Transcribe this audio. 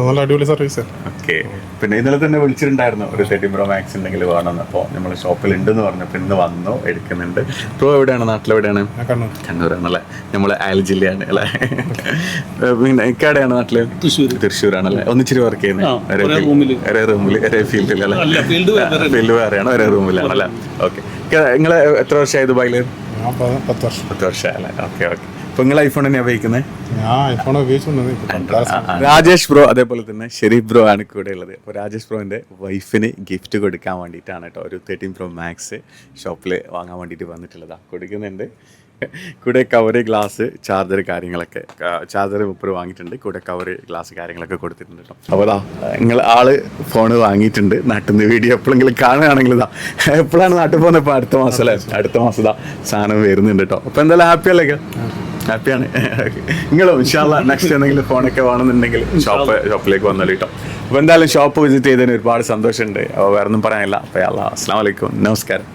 നല്ല അടിപൊളി service. Okay. പിന്നെ ഇന്നലെ തന്നെ വിളിച്ചിട്ടുണ്ടായിരുന്നു ഒരു 13 Pro Max ഉണ്ടെങ്കിൽ വേണമെന്ന്. അപ്പോൾ നമ്മൾ ഷോപ്പിൽ ഉണ്ടെന്ന് പറഞ്ഞപ്പോൾ ഇന്ന് വന്നു എടുക്കുന്നുണ്ട്. പ്രോ എവിടെയാണ്? നാട്ടിലെവിടെയാണ്? കണ്ണൂരാണല്ലേ? നമ്മൾ അയൽ ജില്ലയാണ് അല്ലേ? പിന്നെ ഇക്കാടെയാണ് നാട്ടില്? തൃശ്ശൂരാണല്ലേ? ഒന്നിച്ചിരി വർക്ക് ചെയ്യുന്നത് ഒരേ റൂമിൽ ഒരേ ഫീൽഡിൽ അല്ലേ? ഫീൽഡ് വേറെയാണ്, ഒരേ റൂമിലാണല്ലേ? ഓക്കെ. നിങ്ങൾ എത്ര വർഷമായി ദുബായിൽ? 10 വർഷമല്ലേ? Okay okay. അപ്പൊ നിങ്ങൾ ഐഫോൺ തന്നെയാണ് ഉപയോഗിക്കുന്നത്? രാജേഷ് ബ്രോ അതേപോലെ തന്നെ ഷെരീഫ് ബ്രോ ആണ് കൂടെ ഉള്ളത്. അപ്പോൾ രാജേഷ് ബ്രോന്റെ വൈഫിന് ഗിഫ്റ്റ് കൊടുക്കാൻ വേണ്ടിയിട്ടാണ് കേട്ടോ ഒരു 13 Pro Max ഷോപ്പിൽ വാങ്ങാൻ വേണ്ടിയിട്ട് വന്നിട്ടുള്ളതാണ്. കൊടുക്കുന്നുണ്ട്. കൂടെ കവറ്, ഗ്ലാസ്, ചാർജർ കാര്യങ്ങളൊക്കെ. ചാർജർ 30 വാങ്ങിയിട്ടുണ്ട്. കൂടെ കവറ്, ഗ്ലാസ് കാര്യങ്ങളൊക്കെ കൊടുത്തിട്ടുണ്ട് കേട്ടോ. അപ്പോൾ നിങ്ങൾ ആള് ഫോണ് വാങ്ങിയിട്ടുണ്ട്. നാട്ടിൽ നിന്ന് വീഡിയോ എപ്പോഴെങ്കിലും കാണുകയാണെങ്കിൽ എപ്പോഴാണ് നാട്ടിൽ പോകുന്നത്? ഇപ്പോൾ അടുത്ത മാസം അല്ലേ? അടുത്ത മാസം സാധനം വരുന്നുണ്ട് കേട്ടോ. അപ്പോൾ എന്തായാലും ഹാപ്പി അല്ലേ? ഹാപ്പിയാണ്. നിങ്ങളും ഇൻഷാല്ലാ നെക്സ്റ്റ് എന്തെങ്കിലും ഫോണൊക്കെ വേണമെന്നുണ്ടെങ്കിൽ ഷോപ്പിലേക്ക് വന്നോളൂ കേട്ടോ. അപ്പോൾ എന്തായാലും ഷോപ്പ് വിസിറ്റ് ചെയ്തതിന് ഒരുപാട് സന്തോഷമുണ്ട്. അപ്പോൾ വേറെ ഒന്നും പറയാനില്ല. അപ്പോൾ അസ്സലാമു അലൈക്കും, നമസ്കാരം.